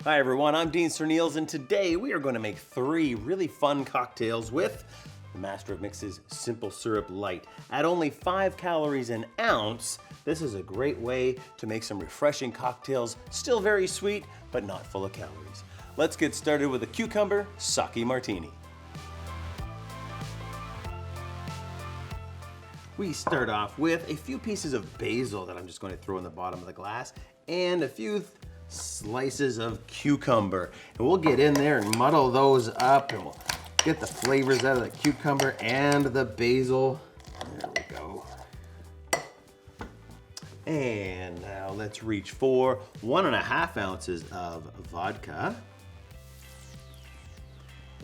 Hi everyone, I'm Dean Serneels, and today we are going to make 3 really fun cocktails with the Master of Mix's Simple Syrup Lite. At only 5 calories an ounce, this is a great way to make some refreshing cocktails, still very sweet, but not full of calories. Let's get started with a cucumber sake martini. We start off with a few pieces of basil that I'm just going to throw in the bottom of the glass and a few slices of cucumber. And we'll get in there and muddle those up and we'll get the flavors out of the cucumber and the basil. There we go. And now let's reach for 1.5 ounces of vodka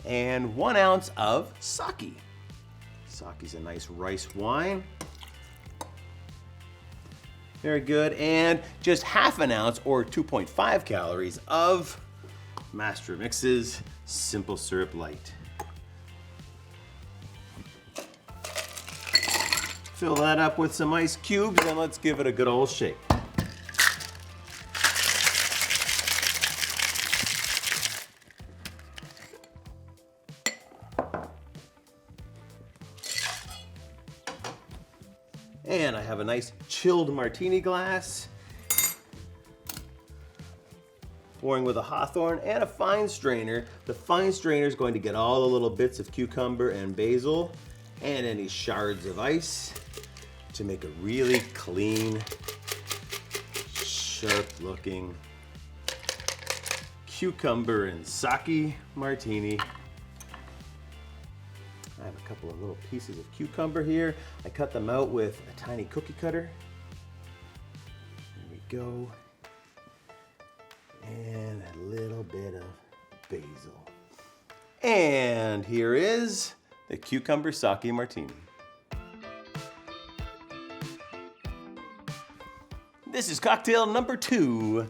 and 1 ounce of sake. Sake's a nice rice wine. Very good. And just 1/2 ounce or 2.5 calories of Master of Mix's Simple Syrup Lite. Fill that up with some ice cubes and let's give it a good old shake. And I have a nice chilled martini glass, pouring with a hawthorn and a fine strainer. The fine strainer is going to get all the little bits of cucumber and basil and any shards of ice to make a really clean, sharp looking cucumber and sake martini. I have a couple of little pieces of cucumber here. I cut them out with a tiny cookie cutter. There we go. And a little bit of basil. And here is the cucumber sake martini. This is cocktail number 2,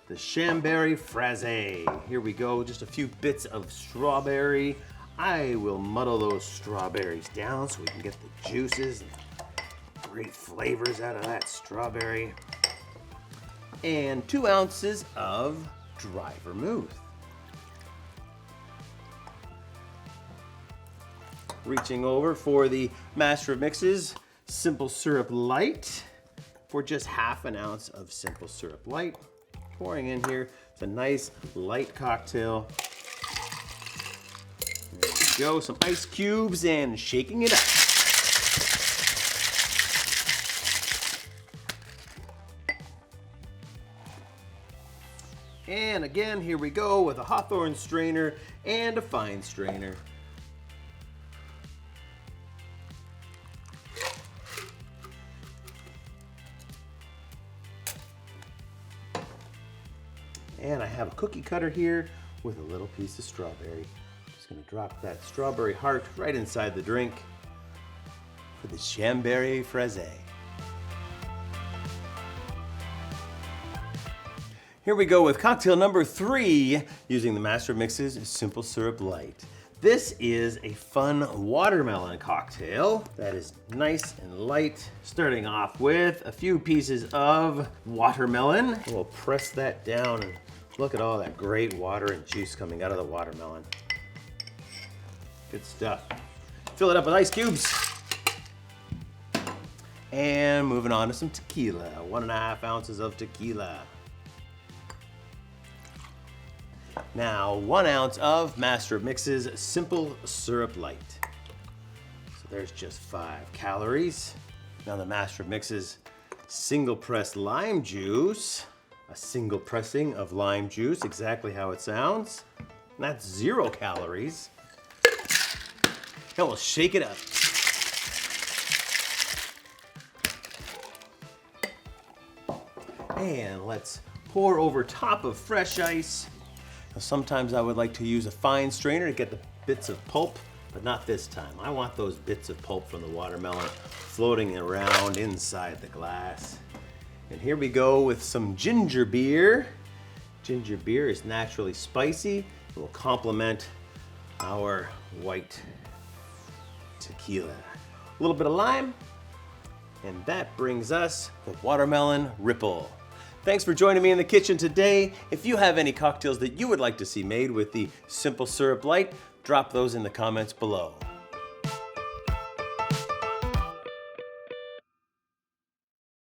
the Chambery Fraser. Here we go, just a few bits of strawberry. I will muddle those strawberries down so we can get the juices and great flavors out of that strawberry. And 2 ounces of dry vermouth. Reaching over for the Master of Mix's Simple Syrup Lite for just 1/2 ounce of Simple Syrup Lite. Pouring in here, it's a nice light cocktail. Go, some ice cubes and shaking it up. And again, here we go with a hawthorn strainer and a fine strainer. And I have a cookie cutter here with a little piece of strawberry. Just gonna drop that strawberry heart right inside the drink for the Chambery Fraser. Here we go with cocktail number 3 using the Master of Mix's Simple Syrup Lite. This is a fun watermelon cocktail that is nice and light. Starting off with a few pieces of watermelon. We'll press that down and look at all that great water and juice coming out of the watermelon. Good stuff. Fill it up with ice cubes. And moving on to some tequila. 1.5 ounces of tequila. Now 1 ounce of Master of Mix's Simple Syrup Lite. So there's just 5 calories. Now the Master of Mix's single press lime juice. A single pressing of lime juice, exactly how it sounds. And that's 0 calories. And we'll shake it up. And let's pour over top of fresh ice. Now, sometimes I would like to use a fine strainer to get the bits of pulp, but not this time. I want those bits of pulp from the watermelon floating around inside the glass. And here we go with some ginger beer. Ginger beer is naturally spicy. It will complement our white tequila. A little bit of lime, and that brings us the watermelon ripple. Thanks for joining me in the kitchen today. If you have any cocktails that you would like to see made with the Simple Syrup Lite, drop those in the comments below.